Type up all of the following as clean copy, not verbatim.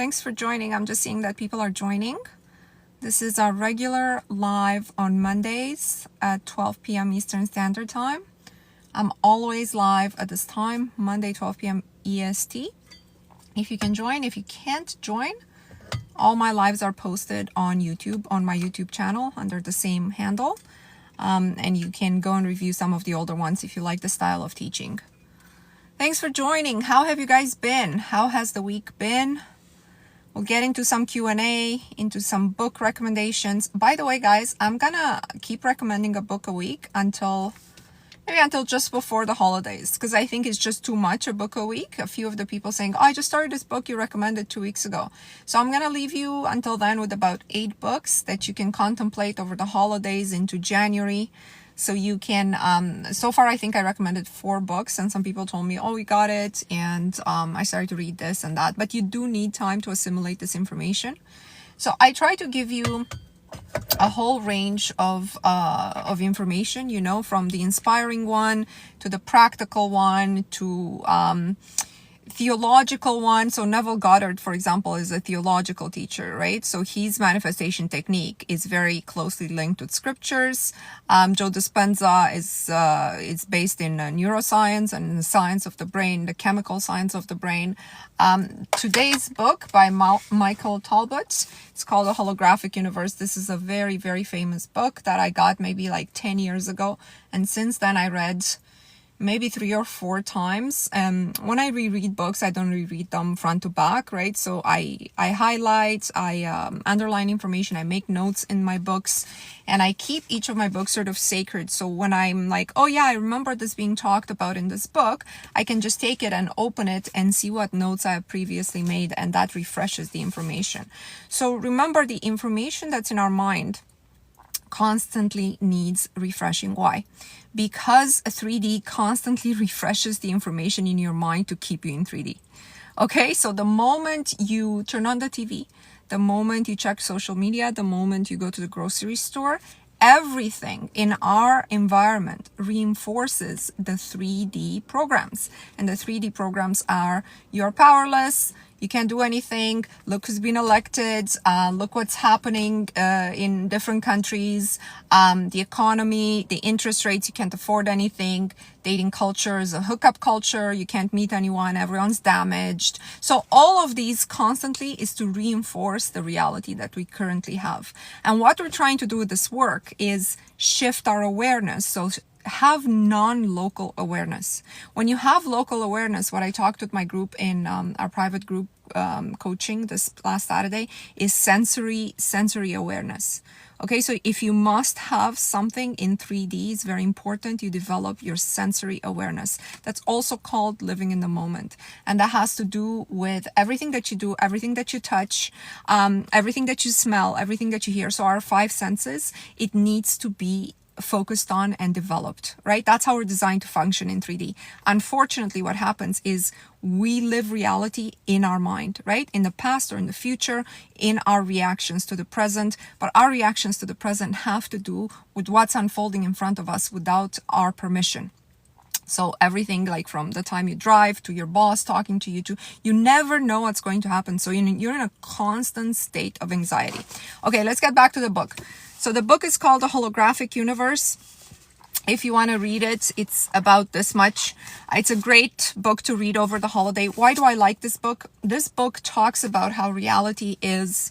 Thanks for joining. I'm just seeing that people are joining. This is our regular live on Mondays at 12 p.m. Eastern Standard Time. I'm always live at this time, Monday, 12 p.m. EST. If you can join, if you can't join, all my lives are posted on YouTube, on my YouTube channel under the same handle. And you can go and review some of the older ones if you like the style of teaching. Thanks for joining. How have you guys been? How has the week been? We'll get into some Q&A, into some book recommendations. By the way, guys, I'm gonna keep recommending a book a week until just before the holidays, because I think it's just too much, a book a week. A few of the people saying, oh, I just started this book you recommended 2 weeks ago. So I'm gonna leave you until then with about 8 books that you can contemplate over the holidays into January. So you can, so far I think I recommended 4 books, and some people told me, oh, we got it, and I started to read this and that. But you do need time to assimilate this information. So I try to give you a whole range of information, you know, from the inspiring one to the practical one to theological one. So Neville Goddard, for example, is a theological teacher, right? So his manifestation technique is very closely linked with scriptures. Joe Dispenza is based in neuroscience and the science of the brain, the chemical science of the brain. Today's book by Michael Talbot, it's called The Holographic Universe. This is a very, very famous book that I got maybe like 10 years ago. And since then I read maybe 3 or 4 times. When I reread books, I don't reread them front to back, right? So I highlight, I underline information, I make notes in my books, and I keep each of my books sort of sacred. So when I'm like, oh yeah, I remember this being talked about in this book, I can just take it and open it and see what notes I have previously made, and that refreshes the information. So remember, the information that's in our mind constantly needs refreshing. Why? Because 3D constantly refreshes the information in your mind to keep you in 3D. Okay, so the moment you turn on the TV, the moment you check social media, the moment you go to the grocery store, everything in our environment reinforces the 3D programs. And the 3D programs are, you're powerless, you can't do anything, look who's been elected, look what's happening in different countries, the economy, the interest rates, you can't afford anything, dating culture is a hookup culture, you can't meet anyone, everyone's damaged. So all of these constantly is to reinforce the reality that we currently have. And what we're trying to do with this work is shift our awareness. So have non-local awareness. When you have local awareness, what I talked with my group in our private group coaching this last Saturday is sensory awareness. Okay, so if you must have something in 3D, it's very important you develop your sensory awareness. That's also called living in the moment. And that has to do with everything that you do, everything that you touch, everything that you smell, everything that you hear. So our 5 senses, it needs to be focused on and developed, right? That's how we're designed to function in 3D. Unfortunately, what happens is we live reality in our mind, right? In the past or in the future, in our reactions to the present. But our reactions to the present have to do with what's unfolding in front of us without our permission. So everything, like from the time you drive to your boss talking to you, to you never know what's going to happen. So you're in a constant state of anxiety. Okay, let's get back to the book. So the book is called The Holographic Universe. If you want to read it, it's about this much. It's a great book to read over the holiday. Why do I like this book? This book talks about how reality is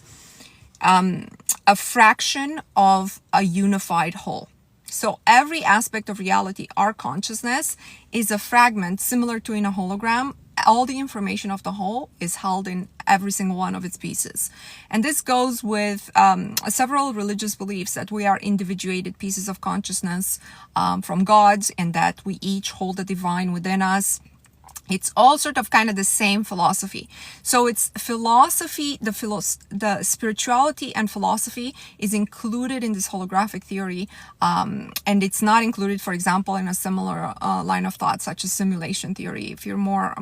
a fraction of a unified whole. So every aspect of reality, our consciousness, is a fragment similar to in a hologram. All the information of the whole is held in every single one of its pieces. And this goes with several religious beliefs that we are individuated pieces of consciousness from God, and that we each hold the divine within us. It's all sort of kind of the same philosophy. So it's philosophy, the spirituality and philosophy is included in this holographic theory. And it's not included, for example, in a similar line of thought, such as simulation theory. If you're more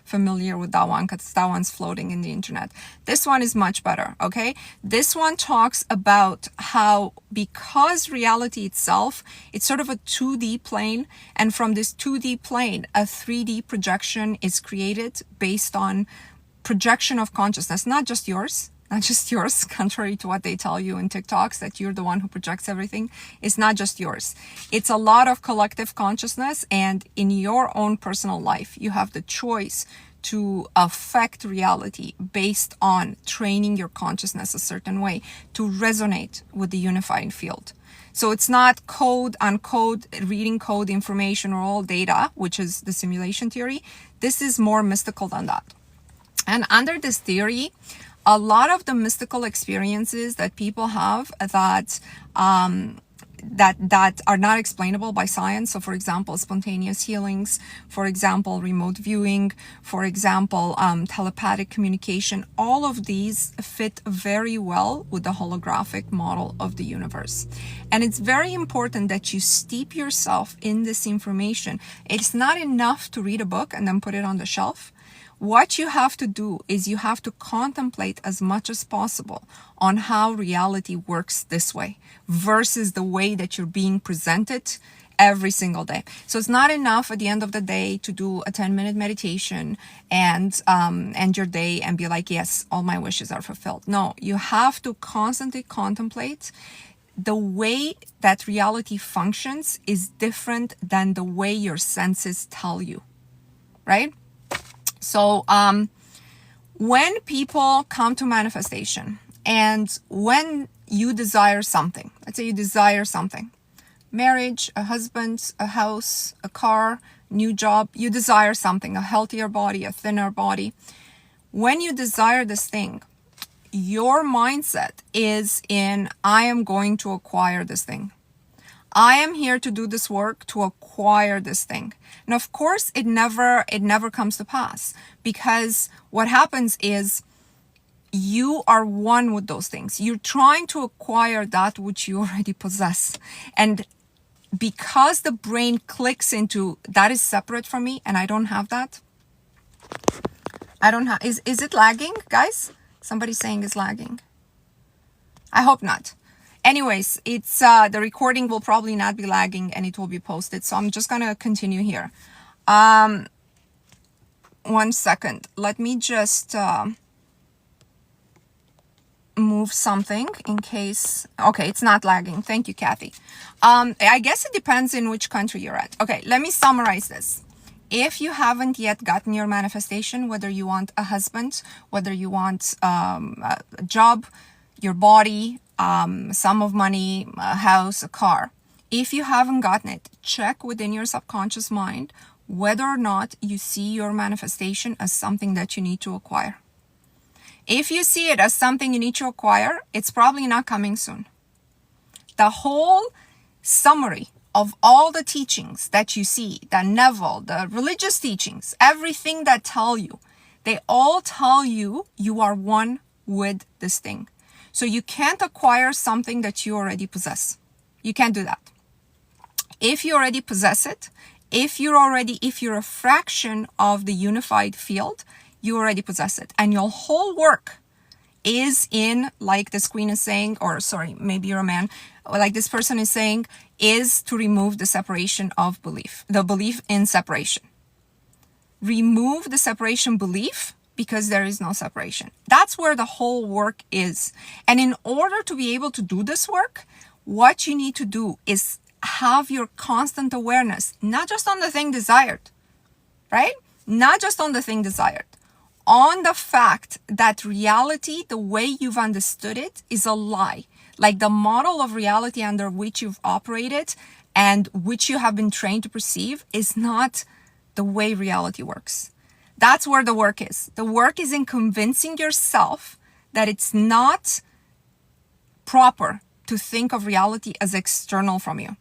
familiar with that one, because that one's floating in the internet. This one is much better, okay? This one talks about how, because reality itself, it's sort of a 2D plane, and from this 2D plane, a 3D projection is created based on projection of consciousness, not just yours, contrary to what they tell you in TikToks, that you're the one who projects everything. It's not just yours. It's a lot of collective consciousness, and in your own personal life, you have the choice to affect reality based on training your consciousness a certain way to resonate with the unified field. So it's not code, uncode, reading code information or all data, which is the simulation theory. This is more mystical than that. And under this theory, a lot of the mystical experiences that people have that are not explainable by science. So for example, spontaneous healings, for example, remote viewing, for example, telepathic communication, all of these fit very well with the holographic model of the universe. And it's very important that you steep yourself in this information. It's not enough to read a book and then put it on the shelf. What you have to do is you have to contemplate as much as possible on how reality works this way versus the way that you're being presented every single day. So it's not enough at the end of the day to do a 10-minute meditation and end your day and be like, yes, all my wishes are fulfilled. No, you have to constantly contemplate the way that reality functions is different than the way your senses tell you, right? So when people come to manifestation and when you desire something, let's say you desire something, marriage, a husband, a house, a car, new job, you desire something, a healthier body, a thinner body. When you desire this thing, your mindset is in, I am going to acquire this thing. I am here to do this work to acquire this thing. And of course, it never comes to pass, because what happens is you are one with those things. You're trying to acquire that which you already possess. And because the brain clicks into that is separate from me and I don't have that. Is it lagging, guys? Somebody's saying it's lagging. I hope not. Anyways, it's the recording will probably not be lagging and it will be posted. So I'm just going to continue here. 1 second. Let me just move something in case. Okay, it's not lagging. Thank you, Kathy. I guess it depends in which country you're at. Okay, let me summarize this. If you haven't yet gotten your manifestation, whether you want a husband, whether you want a job, your body, sum of money, a house, a car. If you haven't gotten it, check within your subconscious mind whether or not you see your manifestation as something that you need to acquire. If you see it as something you need to acquire, it's probably not coming soon. The whole summary of all the teachings that you see, the Neville, the religious teachings, everything that tell you, they all tell you you are one with this thing. So you can't acquire something that you already possess. You can't do that. If you already possess it, if you're a fraction of the unified field, you already possess it. And your whole work is in, like this queen is saying, or sorry, maybe you're a man, or like this person is saying, is to remove the separation of belief, the belief in separation. Remove the separation belief, because there is no separation. That's where the whole work is. And in order to be able to do this work, what you need to do is have your constant awareness, not just on the thing desired, right? Not just on the thing desired, on the fact that reality, the way you've understood it, is a lie. Like the model of reality under which you've operated and which you have been trained to perceive is not the way reality works. That's where the work is. The work is in convincing yourself that it's not proper to think of reality as external from you.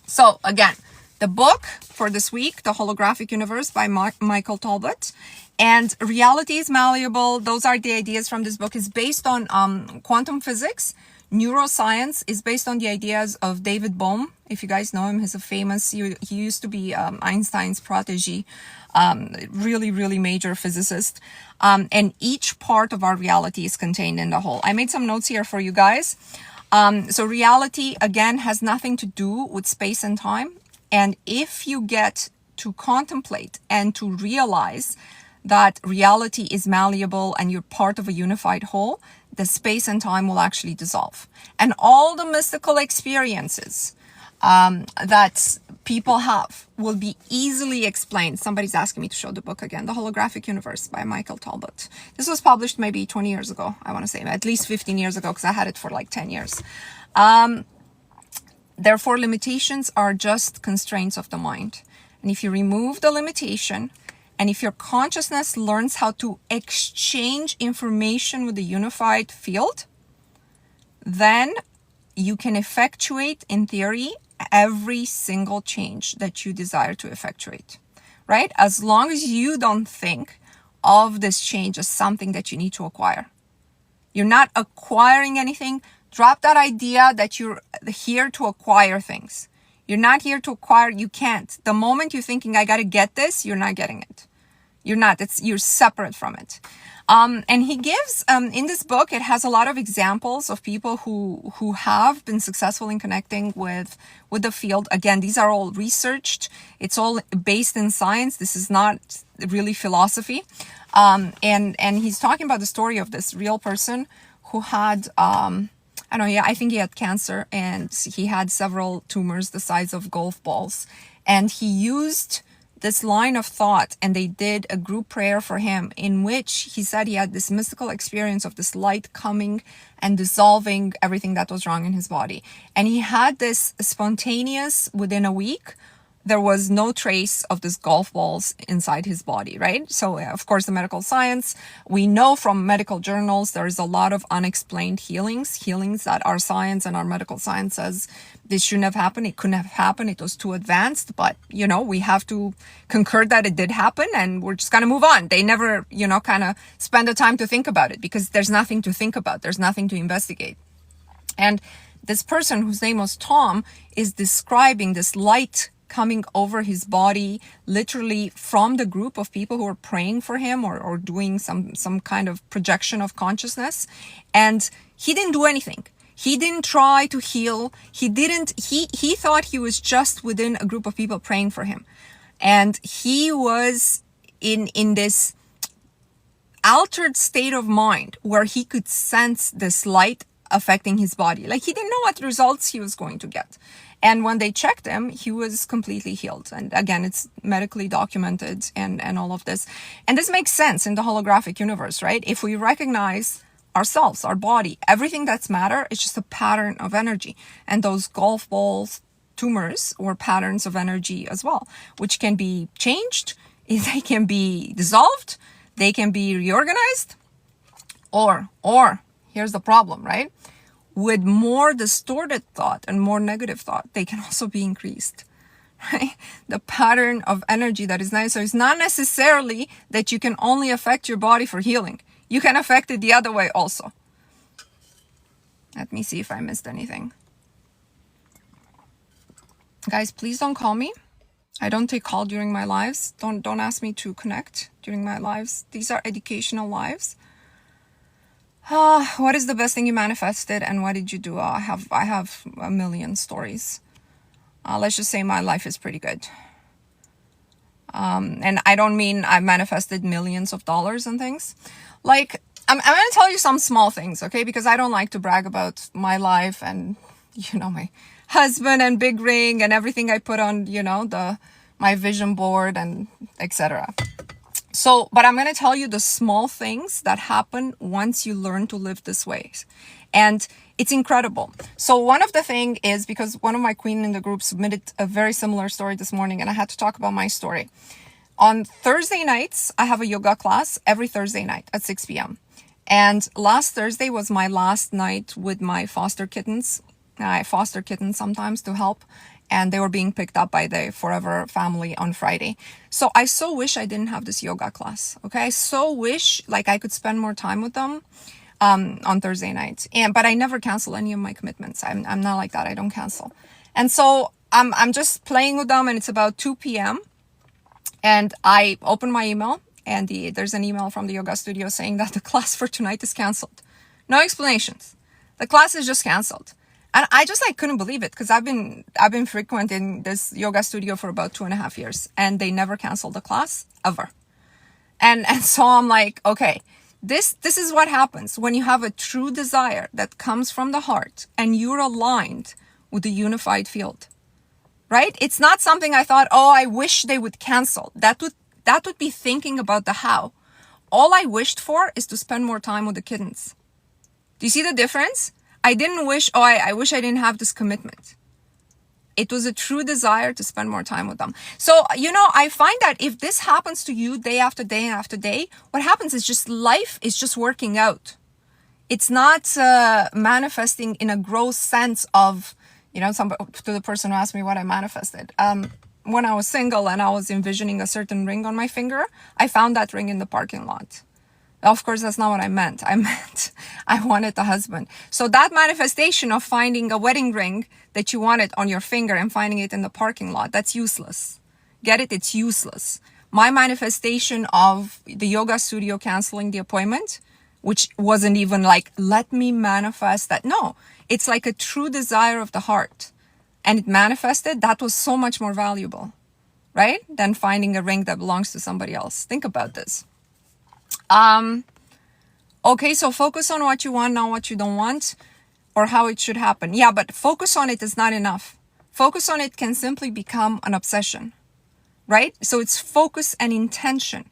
So again, the book for this week, The Holographic Universe by Michael Talbot, and Reality is Malleable. Those are the ideas from this book. Is based on quantum physics. Neuroscience is based on the ideas of David Bohm. If you guys know him, he's a famous, he used to be Einstein's protege, really, really major physicist. And each part of our reality is contained in the whole. I made some notes here for you guys. So reality, again, has nothing to do with space and time. And if you get to contemplate and to realize that reality is malleable and you're part of a unified whole, the space and time will actually dissolve. And all the mystical experiences that people have will be easily explained. Somebody's asking me to show the book again, The Holographic Universe by Michael Talbot. This was published maybe 20 years ago, I want to say, at least 15 years ago, because I had it for like 10 years. Therefore, limitations are just constraints of the mind. And if you remove the limitation, and if your consciousness learns how to exchange information with the unified field, then you can effectuate, in theory, every single change that you desire to effectuate, right? As long as you don't think of this change as something that you need to acquire. You're not acquiring anything. Drop that idea that you're here to acquire things. You're not here to acquire. You can't. The moment you're thinking, I got to get this, you're not getting it. You're not. You're separate from it. And he gives, in this book, it has a lot of examples of people who have been successful in connecting with the field. Again, these are all researched. It's all based in science. This is not really philosophy. And he's talking about the story of this real person who had, I think he had cancer, and he had several tumors the size of golf balls. And he used this line of thought, and they did a group prayer for him, in which he said he had this mystical experience of this light coming and dissolving everything that was wrong in his body. And he had this spontaneous, within a week, there was no trace of this golf balls inside his body, right? So, of course, the medical science, we know from medical journals, there is a lot of unexplained healings that our science and our medical science says this shouldn't have happened. It couldn't have happened. It was too advanced. But, we have to concur that it did happen, and we're just going to move on. They never, kind of spend the time to think about it, because there's nothing to think about. There's nothing to investigate. And this person, whose name was Tom, is describing this light coming over his body, literally from the group of people who were praying for him or doing some kind of projection of consciousness. And he didn't do anything. He didn't try to heal. He thought he was just within a group of people praying for him. And he was in this altered state of mind where he could sense this light affecting his body. Like, he didn't know what results he was going to get. And when they checked him, he was completely healed. And again, it's medically documented and all of this. And this makes sense in the holographic universe, right? If we recognize ourselves, our body, everything that's matter is just a pattern of energy. And those golf balls, tumors, were patterns of energy as well, which can be changed, they can be dissolved, they can be reorganized, or here's the problem, right? With more distorted thought and more negative thought, they can also be increased, right? The pattern of energy that is nice. So it's not necessarily that you can only affect your body for healing. You can affect it the other way also. Let me see if I missed anything. Guys, please don't call me. I don't take call during my lives. Don't ask me to connect during my lives. These are educational lives. What is the best thing you manifested, and what did you do? I have a million stories. Let's just say my life is pretty good. And I don't mean I manifested millions of dollars and things. Like, I'm going to tell you some small things, okay? Because I don't like to brag about my life and, my husband and big ring and everything I put on, my vision board and etc. So, but I'm going to tell you the small things that happen once you learn to live this way. And it's incredible. So one of the thing is, because one of my queen in the group submitted a very similar story this morning, and I had to talk about my story. On Thursday nights, I have a yoga class every Thursday night at 6 p.m. And last Thursday was my last night with my foster kittens. I foster kittens sometimes to help. And they were being picked up by the Forever family on Friday. So I so wish I didn't have this yoga class. Okay. I so wish I could spend more time with them on Thursday nights. But I never cancel any of my commitments. I'm not like that. I don't cancel. And so I'm just playing with them, and it's about 2 p.m. And I open my email, and there's an email from the yoga studio saying that the class for tonight is canceled. No explanations. The class is just canceled. And I just couldn't believe it, because I've been frequenting this yoga studio for about 2.5 years, and they never canceled the class ever. And so I'm like, okay, this is what happens when you have a true desire that comes from the heart and you're aligned with the unified field, right? It's not something I thought, oh, I wish they would cancel. That would be thinking about the how. All I wished for is to spend more time with the kittens. Do you see the difference? I didn't wish, oh, I wish I didn't have this commitment. It was a true desire to spend more time with them. So, I find that if this happens to you day after day after day, what happens is just life is just working out. It's not manifesting in a gross sense of, to the person who asked me what I manifested. When I was single and I was envisioning a certain ring on my finger, I found that ring in the parking lot. Of course, that's not what I meant. I meant I wanted a husband. So that manifestation of finding a wedding ring that you wanted on your finger and finding it in the parking lot, that's useless. Get it? It's useless. My manifestation of the yoga studio canceling the appointment, which wasn't even like, let me manifest that. No, it's like a true desire of the heart. And it manifested, that was so much more valuable, right? Than finding a ring that belongs to somebody else. Think about this. Okay, so focus on what you want, not what you don't want, or how it should happen. Yeah, but focus on it is not enough. Focus on it can simply become an obsession, right? So it's focus and intention,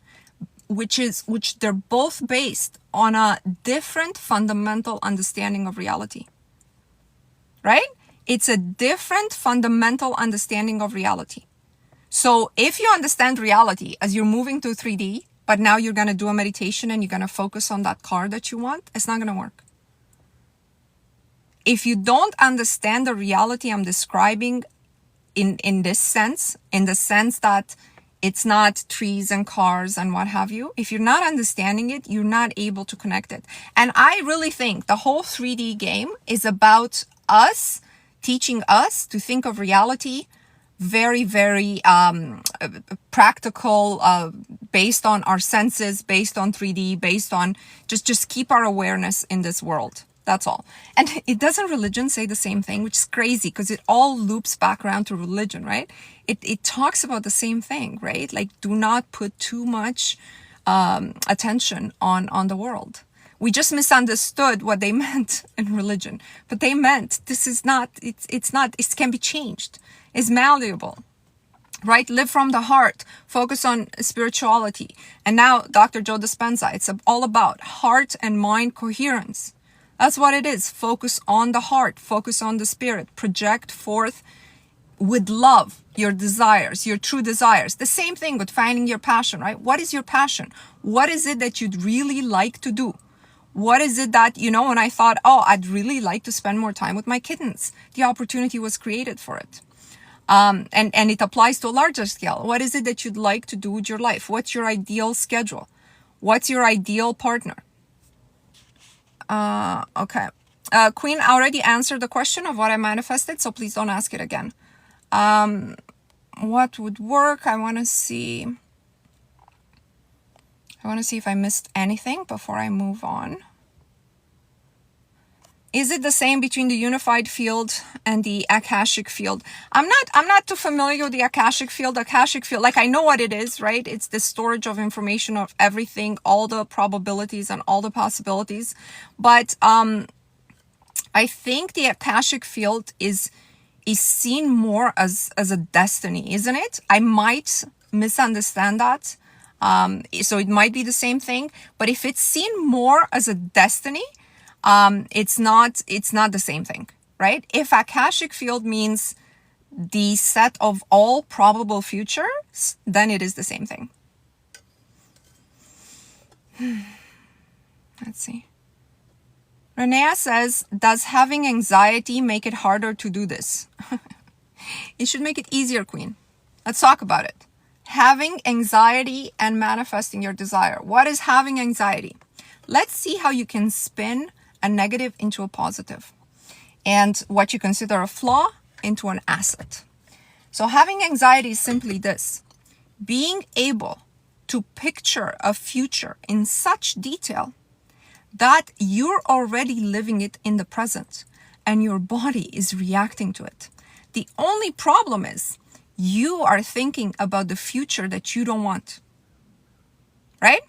which they're both based on a different fundamental understanding of reality, right? It's a different fundamental understanding of reality. So if you understand reality as you're moving to 3D, but now you're going to do a meditation and you're going to focus on that car that you want, it's not going to work. If you don't understand the reality I'm describing in this sense, in the sense that it's not trees and cars and what have you, if you're not understanding it, you're not able to connect it. And I really think the whole 3D game is about us, teaching us to think of reality very, very practical, based on our senses, based on 3D, based on just keep our awareness in this world. That's all. And it doesn't religion say the same thing, which is crazy because it all loops back around to religion, right? It talks about the same thing, right? Like, do not put too much attention on the world. We just misunderstood what they meant in religion, but they meant this is not, it's not, it can be changed. It's malleable, right? Live from the heart, focus on spirituality. And now Dr. Joe Dispenza, it's all about heart and mind coherence. That's what it is. Focus on the heart, focus on the spirit, project forth with love your desires, your true desires. The same thing with finding your passion, right? What is your passion? What is it that you'd really like to do? What is it that, when I thought, oh, I'd really like to spend more time with my kittens, the opportunity was created for it. And it applies to a larger scale. What is it that you'd like to do with your life? What's your ideal schedule? What's your ideal partner? Okay. Queen, I already answered the question of what I manifested, so please don't ask it again. What would work? I want to see if I missed anything before I move on. Is it the same between the unified field and the Akashic field? I'm not too familiar with the Akashic field. Akashic field, like, I know what it is, right? It's the storage of information of everything, all the probabilities and all the possibilities. But I think the Akashic field is seen more as a destiny, isn't it? I might misunderstand that. So it might be the same thing, but if it's seen more as a destiny, it's not the same thing, right? If Akashic field means the set of all probable futures, then it is the same thing. Let's see. Renea says, does having anxiety make it harder to do this? It should make it easier, Queen. Let's talk about it. Having anxiety and manifesting your desire. What is having anxiety? Let's see how you can spin a negative into a positive, and what you consider a flaw into an asset. So having anxiety is simply this: being able to picture a future in such detail that you're already living it in the present and your body is reacting to it. The only problem is you are thinking about the future that you don't want. right?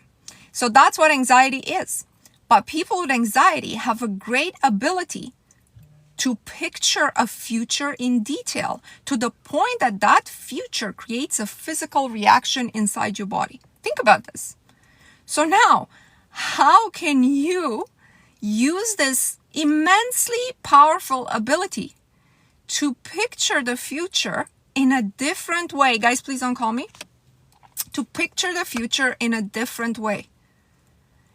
So that's what anxiety is. But people with anxiety have a great ability to picture a future in detail to the point that that future creates a physical reaction inside your body. Think about this. So now, how can you use this immensely powerful ability to picture the future in a different way? Guys, please don't call me. To picture the future in a different way.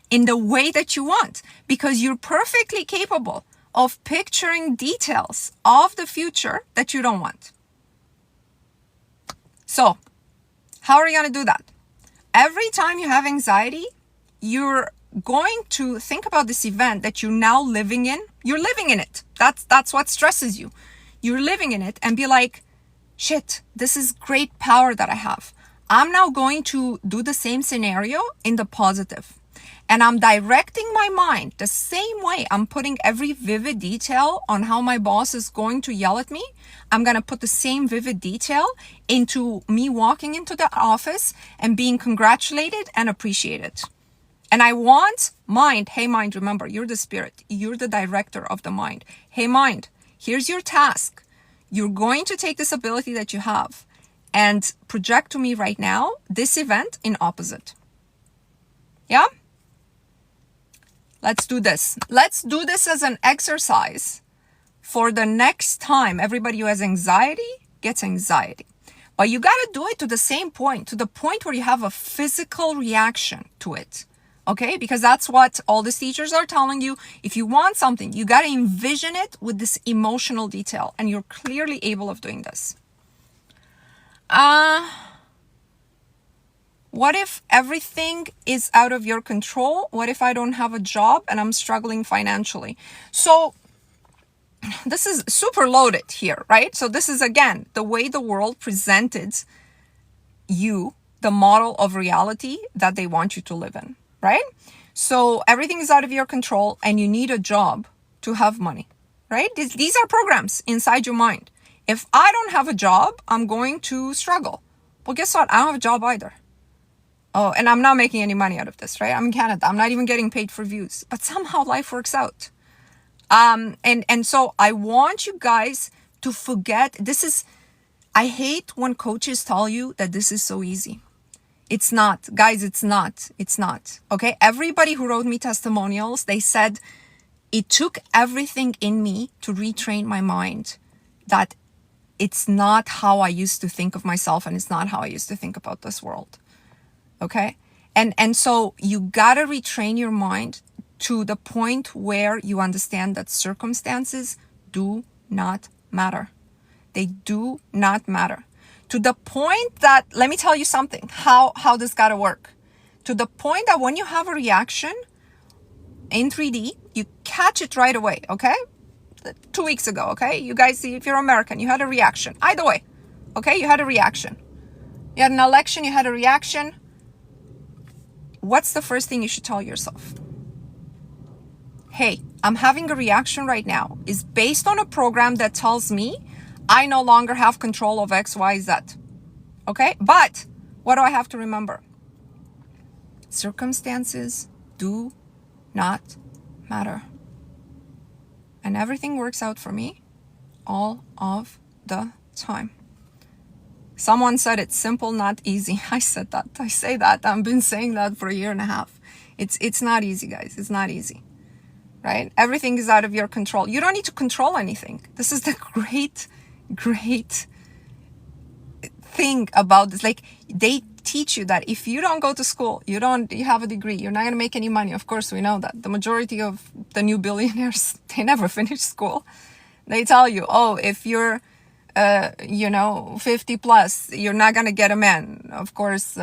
In the way that you want. Because you're perfectly capable of picturing details of the future that you don't want. So, how are you going to do that? Every time you have anxiety, you're going to think about this event that you're now living in. You're living in it. That's what stresses you. You're living in it and be like, shit, this is great power that I have. I'm now going to do the same scenario in the positive. And I'm directing my mind the same way. I'm putting every vivid detail on how my boss is going to yell at me. I'm going to put the same vivid detail into me walking into the office and being congratulated and appreciated. And I want mind, hey mind, remember, you're the spirit. You're the director of the mind. Hey mind, here's your task. You're going to take this ability that you have and project to me right now this event in opposite. Yeah? Let's do this. Let's do this as an exercise for the next time everybody who has anxiety gets anxiety. But you got to do it to the same point, to the point where you have a physical reaction to it. Okay? Because that's what all these teachers are telling you. If you want something, you got to envision it with this emotional detail. And you're clearly able of doing this. What if everything is out of your control? What if I don't have a job and I'm struggling financially? So this is super loaded here, right? So this is, again, the way the world presented you, the model of reality that they want you to live in, right? So everything is out of your control and you need a job to have money, right? These are programs inside your mind. If I don't have a job, I'm going to struggle. Well, guess what? I don't have a job either. Oh, and I'm not making any money out of this, right? I'm in Canada. I'm not even getting paid for views. But somehow life works out. And so I want you guys to forget. I hate when coaches tell you that this is so easy. It's not. Guys, it's not. It's not. Okay? Everybody who wrote me testimonials, they said, it took everything in me to retrain my mind that it's not how I used to think of myself and it's not how I used to think about this world. Okay? And so you gotta retrain your mind to the point where you understand that circumstances do not matter. They do not matter. To the point that, let me tell you something, how this gotta work. To the point that when you have a reaction in 3D, you catch it right away, okay? 2 weeks ago, okay? You guys see, if you're American, you had a reaction. Either way, okay? You had a reaction. You had an election, you had a reaction. What's the first thing you should tell yourself? Hey, I'm having a reaction right now. It's based on a program that tells me I no longer have control of X, Y, Z. Okay? But what do I have to remember? Circumstances do not matter. And everything works out for me all of the time. Someone said it's simple, not easy. I said that. I say that. I've been saying that for 1.5 years. It's not easy, guys. It's not easy. Right? Everything is out of your control. You don't need to control anything. This is the great thing about this. Like, they teach you that if you don't go to school, you have a degree, you're not going to make any money. Of course, we know that. The majority of the new billionaires, they never finish school. They tell you, oh, if you're 50 plus, you're not going to get a man. Of course,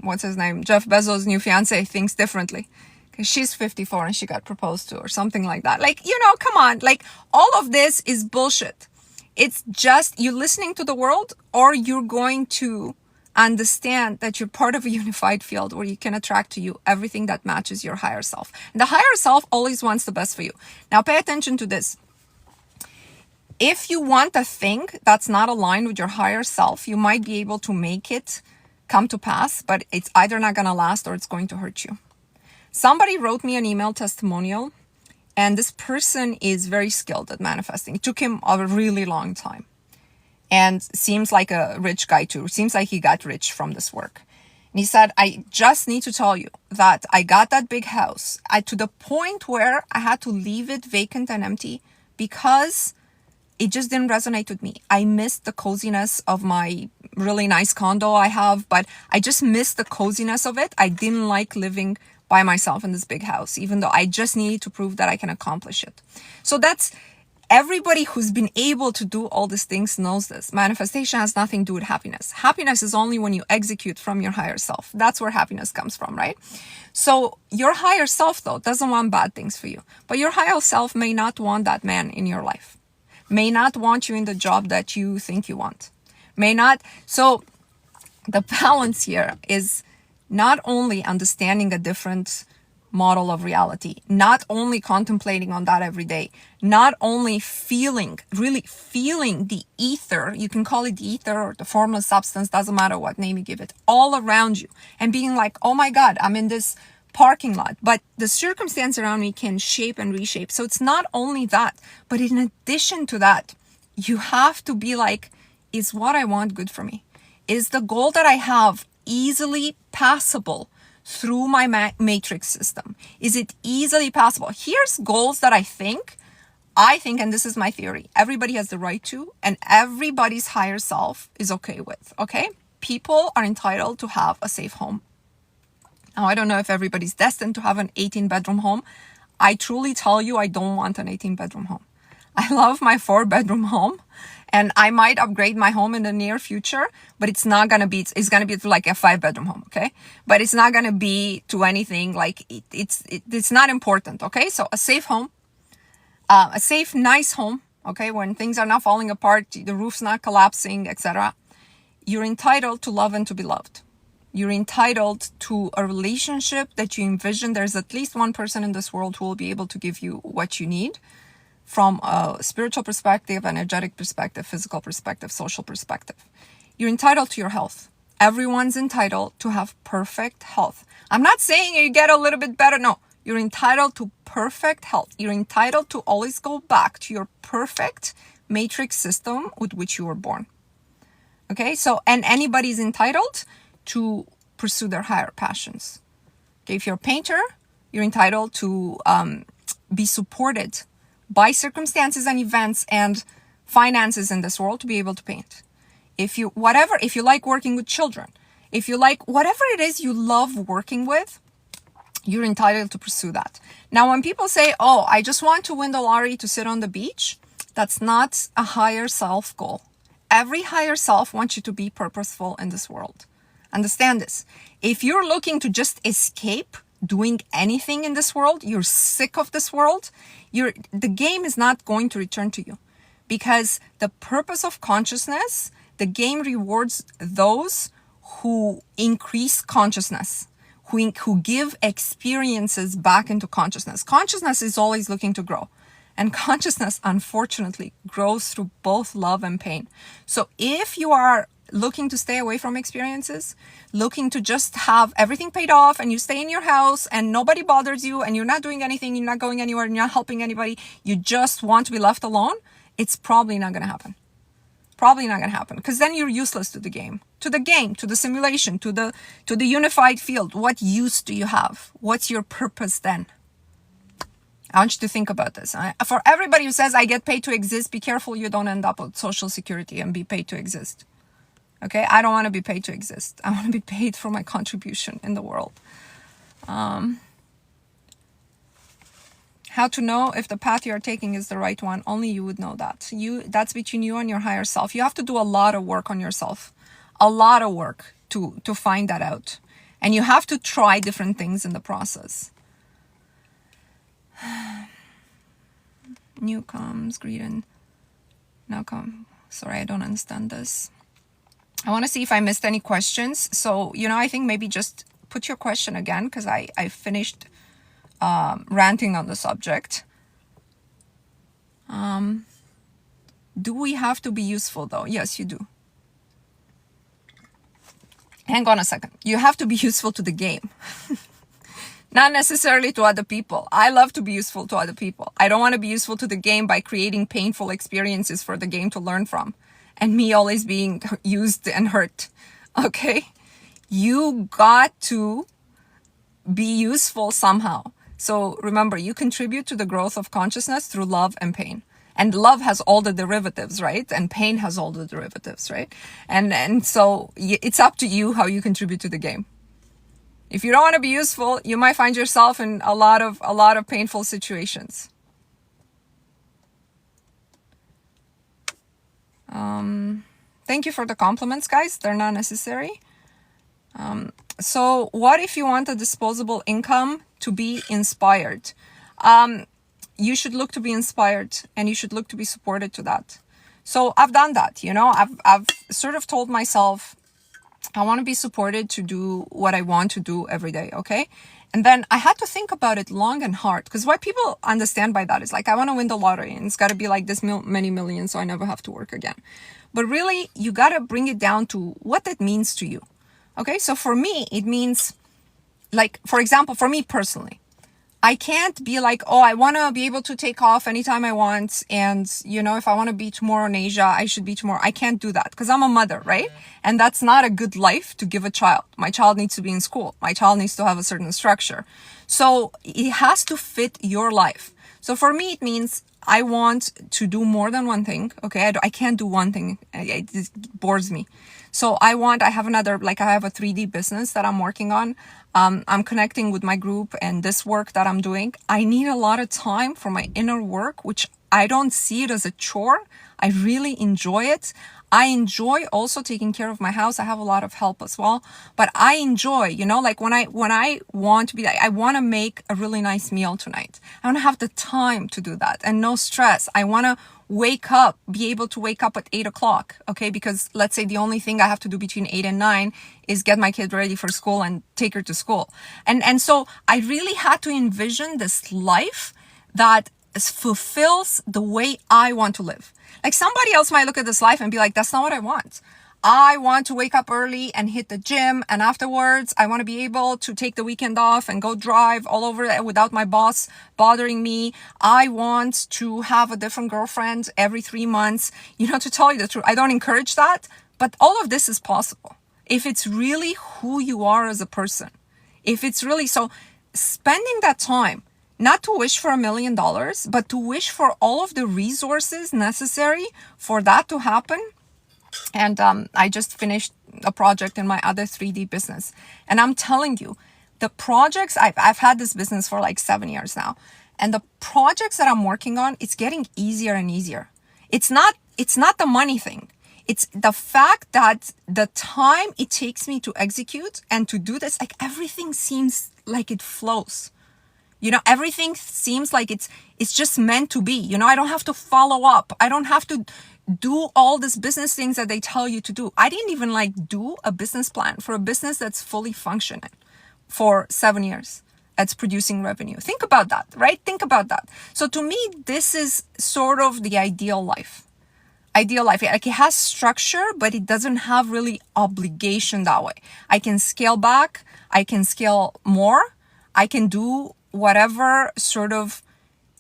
what's his name? Jeff Bezos' new fiance thinks differently. Because she's 54 and she got proposed to or something like that. Like, come on. Like, all of this is bullshit. It's just you listening to the world, or you're going to understand that you're part of a unified field where you can attract to you everything that matches your higher self. And the higher self always wants the best for you. Now, pay attention to this. If you want a thing that's not aligned with your higher self, you might be able to make it come to pass, but it's either not going to last or it's going to hurt you. Somebody wrote me an email testimonial, and this person is very skilled at manifesting. It took him a really long time, and seems like a rich guy too. Seems like he got rich from this work. And he said, I just need to tell you that I got that big house to the point where I had to leave it vacant and empty because it just didn't resonate with me. I missed the coziness of my really nice condo I have, but I just missed the coziness of it. I didn't like living by myself in this big house, even though I just needed to prove that I can accomplish it. So that's everybody who's been able to do all these things knows this. Manifestation has nothing to do with happiness. Happiness is only when you execute from your higher self. That's where happiness comes from, right? So your higher self, though, doesn't want bad things for you. But your higher self may not want that man in your life. May not want you in the job that you think you want. May not. So the balance here is not only understanding a different model of reality, not only contemplating on that every day, not only really feeling the ether, you can call it the ether or the formless substance, doesn't matter what name you give it, all around you, and being like, oh my God, I'm in this parking lot, but the circumstance around me can shape and reshape. So it's not only that, but in addition to that, you have to be like, is what I want good for me? Is the goal that I have easily passable through my matrix system? Is it easily passable? Here's goals that I think, and this is my theory, everybody has the right to, and everybody's higher self is okay with, okay? People are entitled to have a safe home. Now, I don't know if everybody's destined to have an 18-bedroom home. I truly tell you, I don't want an 18-bedroom home. I love my 4-bedroom home, and I might upgrade my home in the near future, but it's not going to be, it's going to be like a 5-bedroom home, okay? But it's not going to be to anything like, it's not important, okay? So a safe home, a safe, nice home, okay? When things are not falling apart, the roof's not collapsing, etc. You're entitled to love and to be loved. You're entitled to a relationship that you envision. There's at least one person in this world who will be able to give you what you need from a spiritual perspective, energetic perspective, physical perspective, social perspective. You're entitled to your health. Everyone's entitled to have perfect health. I'm not saying you get a little bit better. No, you're entitled to perfect health. You're entitled to always go back to your perfect matrix system with which you were born. Okay, so, and anybody's entitled to pursue their higher passions. Okay, if you're a painter, you're entitled to be supported by circumstances and events and finances in this world to be able to paint. If you like working with children, if you like whatever it is you love working with, you're entitled to pursue that. Now, when people say, oh, I just want to win the lottery to sit on the beach, that's not a higher self goal. Every higher self wants you to be purposeful in this world. Understand this. If you're looking to just escape doing anything in this world, you're sick of this world, the game is not going to return to you. Because the purpose of consciousness, the game rewards those who increase consciousness, who give experiences back into consciousness. Consciousness is always looking to grow. And consciousness, unfortunately, grows through both love and pain. So if you are looking to stay away from experiences, looking to just have everything paid off and you stay in your house and nobody bothers you and you're not doing anything, you're not going anywhere, you're not helping anybody, you just want to be left alone, it's probably not going to happen. Probably not going to happen, because then you're useless to the game, to the simulation, to the unified field. What use do you have? What's your purpose then? I want you to think about this. For everybody who says, I get paid to exist, be careful you don't end up with Social Security and be paid to exist. Okay, I don't want to be paid to exist. I want to be paid for my contribution in the world. How to know if the path you are taking is the right one? Only you would know that. That's between you and your higher self. You have to do a lot of work on yourself. A lot of work to find that out. And you have to try different things in the process. New comes, greet and now come. Sorry, I don't understand this. I want to see if I missed any questions. So, I think maybe just put your question again, because I finished ranting on the subject. Do we have to be useful though? Yes, you do. hang on a second. You have to be useful to the game. Not necessarily to other people. I love to be useful to other people. I don't want to be useful to the game by creating painful experiences for the game to learn from. And me always being used and hurt. Okay? You got to be useful somehow. So remember, you contribute to the growth of consciousness through love and pain. And love has all the derivatives, right? And pain has all the derivatives, right? And so it's up to you how you contribute to the game. If you don't want to be useful, you might find yourself in a lot of painful situations. Thank you for the compliments, guys. They're not necessary. So what if you want a disposable income to be inspired? You should look to be inspired, and you should look to be supported to that. So I've done that, you know, I've sort of told myself, I want to be supported to do what I want to do every day, okay? And then I had to think about it long and hard, because what people understand by that is like, I want to win the lottery and it's got to be like this many millions so I never have to work again. But really, you got to bring it down to what that means to you, okay? So for me, it means, like, for example, for me personally, I can't be like, oh, I want to be able to take off anytime I want. And, you know, if I want to be tomorrow in Asia, I should be tomorrow. I can't do that because I'm a mother, right? And that's not a good life to give a child. My child needs to be in school. My child needs to have a certain structure. So it has to fit your life. So for me, it means I want to do more than one thing. Okay. I can't do one thing. It bores me. So I have another, like I have a 3D business that I'm working on. I'm connecting with my group and this work that I'm doing. I need a lot of time for my inner work, which I don't see it as a chore. I really enjoy it. I enjoy also taking care of my house. I have a lot of help as well, but I enjoy, you know, like when I want to be, I want to make a really nice meal tonight. I want to have the time to do that and no stress. I want to be able to wake up at 8 o'clock. Okay. Because let's say the only thing I have to do between 8 and 9 is get my kid ready for school and take her to school. And so I really had to envision this life that fulfills the way I want to live. Like somebody else might look at this life and be like, that's not what I want. I want to wake up early and hit the gym. And afterwards, I want to be able to take the weekend off and go drive all over without my boss bothering me. I want to have a different girlfriend every 3 months. You know, to tell you the truth, I don't encourage that, but all of this is possible. If it's really who you are as a person, if it's really so spending that time, not to wish for $1 million, but to wish for all of the resources necessary for that to happen. And I just finished a project in my other 3D business. And I'm telling you, the projects, I've had this business for like 7 years now. And the projects that I'm working on, it's getting easier and easier. It's not the money thing. It's the fact that the time it takes me to execute and to do this, like everything seems like it flows. You know, everything seems like it's just meant to be. You know, I don't have to follow up. I don't have to do all these business things that they tell you to do. I didn't even like do a business plan for a business that's fully functioning for 7 years. That's producing revenue. Think about that, right? Think about that. So to me, this is sort of the ideal life. Ideal life. Like it has structure, but it doesn't have really obligation that way. I can scale back. I can scale more. I can do whatever sort of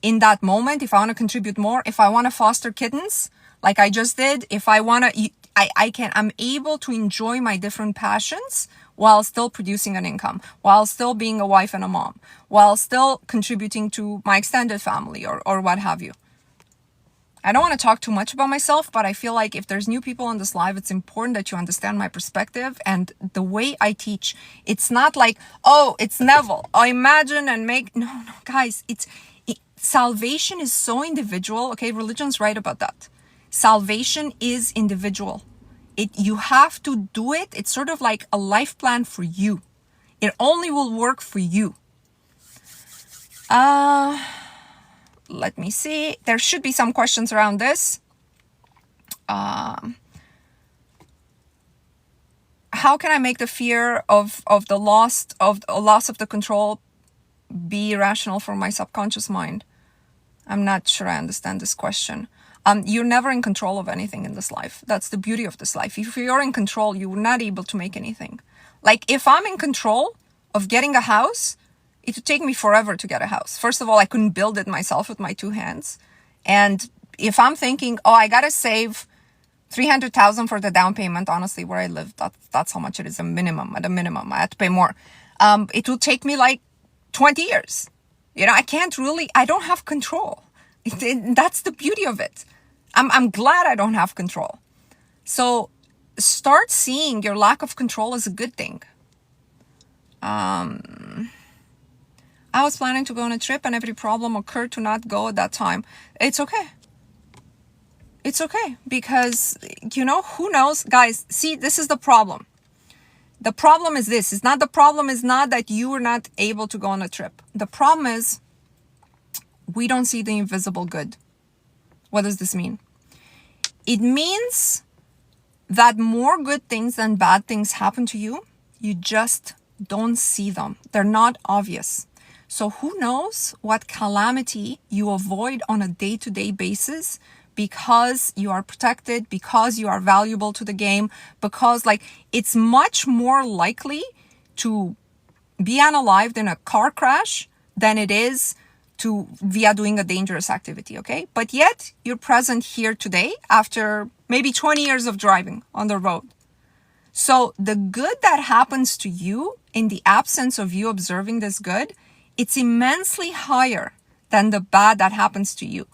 in that moment. If I want to contribute more, if I want to foster kittens, like I just did, if I want to, I'm able to enjoy my different passions while still producing an income, while still being a wife and a mom, while still contributing to my extended family or what have you. I don't want to talk too much about myself, but I feel like if there's new people on this live, it's important that you understand my perspective and the way I teach. It's not like, oh, it's Neville. I imagine and make. No, guys, salvation is so individual. Okay, religion's right about that. Salvation is individual. You have to do it. It's sort of like a life plan for you. It only will work for you. Let me see. There should be some questions around this. How can I make the fear of the loss of the control be irrational for my subconscious mind? I'm not sure I understand this question. You're never in control of anything in this life. That's the beauty of this life. If you're in control, you're not able to make anything. Like if I'm in control of getting a house, it would take me forever to get a house. First of all, I couldn't build it myself with my 2 hands. And if I'm thinking, oh, I got to save 300,000 for the down payment, honestly, where I live, that's how much it is, at a minimum. I have to pay more. It will take me like 20 years. I don't have control. That's the beauty of it. I'm glad I don't have control. So start seeing your lack of control as a good thing. I was planning to go on a trip and every problem occurred to not go at that time. It's okay. It's okay, because, who knows? Guys, see, this is the problem. The problem is this. The problem is not that you were not able to go on a trip. The problem is we don't see the invisible good. What does this mean? It means that more good things than bad things happen to you. You just don't see them. They're not obvious. So who knows what calamity you avoid on a day-to-day basis because you are protected, because you are valuable to the game, because it's much more likely to be unalived in a car crash than it is via doing a dangerous activity, okay? But yet you're present here today after maybe 20 years of driving on the road. So the good that happens to you in the absence of you observing this good, it's immensely higher than the bad that happens to you.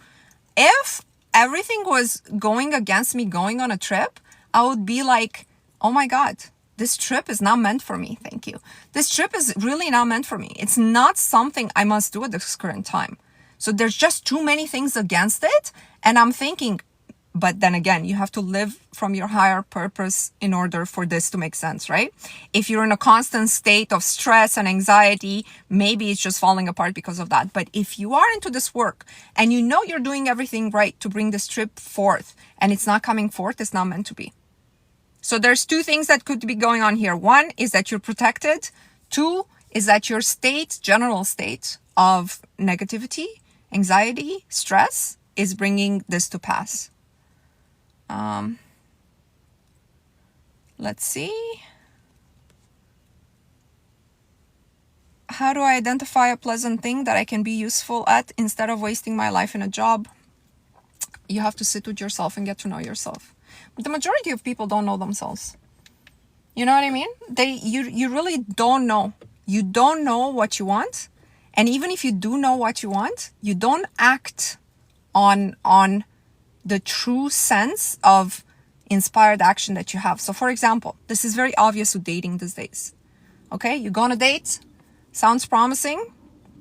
If everything was going against me going on a trip, I would be like, oh my God, this trip is not meant for me. Thank you. This trip is really not meant for me. It's not something I must do at this current time. So there's just too many things against it. And I'm thinking, but then again, you have to live from your higher purpose in order for this to make sense, right? If you're in a constant state of stress and anxiety, maybe it's just falling apart because of that. But if you are into this work and you know you're doing everything right to bring this trip forth and it's not coming forth, it's not meant to be. So there's 2 things that could be going on here. 1 is that you're protected. 2 is that your general state of negativity, anxiety, stress is bringing this to pass. Let's see. How do I identify a pleasant thing that I can be useful at instead of wasting my life in a job? You have to sit with yourself and get to know yourself. But the majority of people don't know themselves. You know what I mean? You really don't know. You don't know what you want. And even if you do know what you want, you don't act on the true sense of inspired action that you have. So for example, this is very obvious with dating these days. Okay, you go on a date, sounds promising,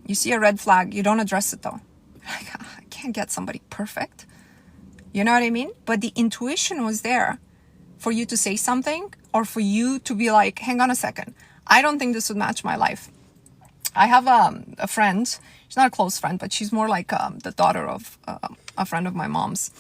you see a red flag, you don't address it though. I can't get somebody perfect. You know what I mean? But the intuition was there for you to say something or for you to be like, hang on a second, I don't think this would match my life. I have a friend, she's not a close friend, but she's more like the daughter of a friend of my mom's.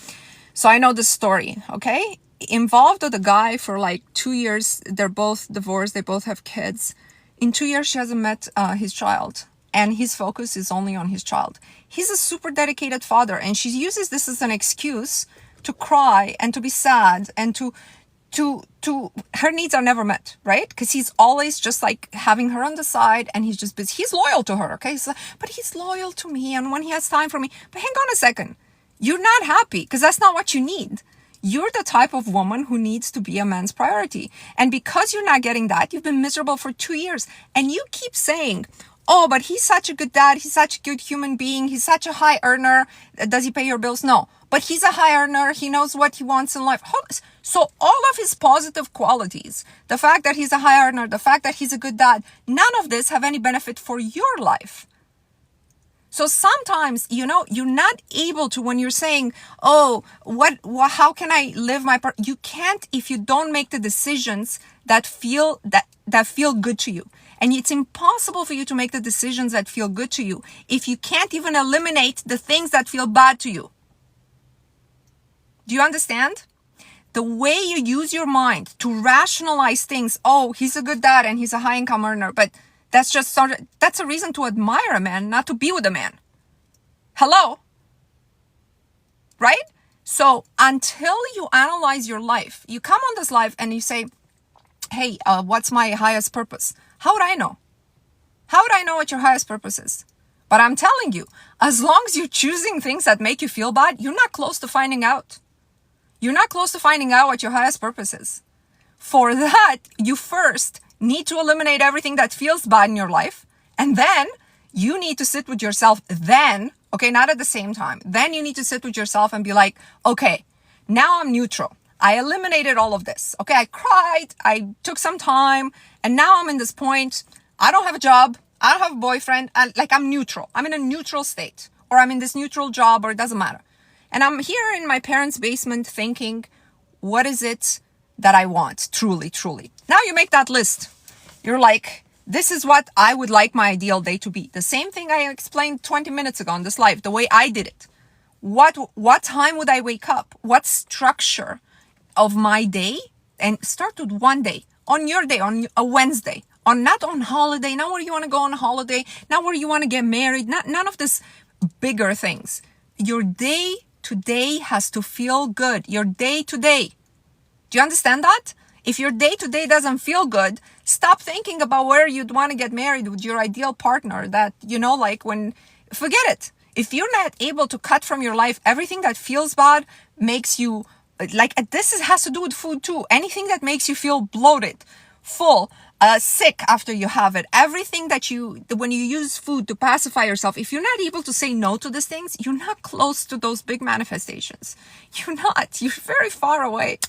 So I know this story, okay? Involved with a guy for like 2 years. They're both divorced. They both have kids. In 2 years, she hasn't met his child. And his focus is only on his child. He's a super dedicated father. And she uses this as an excuse to cry and to be sad and to her needs are never met, right? Because he's always just like having her on the side and he's just busy. He's loyal to her, okay? So, but he's loyal to me and when he has time for me. But hang on a second. You're not happy because that's not what you need. You're the type of woman who needs to be a man's priority. And because you're not getting that, you've been miserable for 2 years. And you keep saying, oh, but he's such a good dad. He's such a good human being. He's such a high earner. Does he pay your bills? No. But he's a high earner. He knows what he wants in life. So all of his positive qualities, the fact that he's a high earner, the fact that he's a good dad, none of this have any benefit for your life. So sometimes, you're not able to, when you're saying, oh, how can I live my part? You can't if you don't make the decisions that feel good to you. And it's impossible for you to make the decisions that feel good to you if you can't even eliminate the things that feel bad to you. Do you understand? The way you use your mind to rationalize things, oh, he's a good dad and he's a high income earner, but that's a reason to admire a man, not to be with a man. Hello? Right? So until you analyze your life, you come on this life and you say, Hey, what's my highest purpose? How would I know? How would I know what your highest purpose is? But I'm telling you, as long as you're choosing things that make you feel bad, you're not close to finding out. You're not close to finding out what your highest purpose is. For that, you first need to eliminate everything that feels bad in your life. And then you need to sit with yourself then, okay, not at the same time. Then you need to sit with yourself and be like, okay, now I'm neutral. I eliminated all of this. Okay, I cried, I took some time, and now I'm in this point. I don't have a job. I don't have a boyfriend. I'm neutral. I'm in a neutral state, or I'm in this neutral job, or it doesn't matter. And I'm here in my parents' basement thinking, what is it that I want? Truly, truly. Now you make that list. You're like, this is what I would like my ideal day to be. The same thing I explained 20 minutes ago on this live, the way I did it. What time would I wake up? What structure of my day? And start with one day. On your day, on a Wednesday. Not on holiday, not where you want to go on holiday, not where you want to get married, none of this bigger things. Your day today has to feel good. Your day today. Do you understand that? If your day to day doesn't feel good, stop thinking about where you'd want to get married with your ideal partner that, forget it. If you're not able to cut from your life everything that feels bad, makes you, this has to do with food too. Anything that makes you feel bloated, full, sick after you have it. Everything that when you use food to pacify yourself, if you're not able to say no to these things, you're not close to those big manifestations. You're not. You're very far away.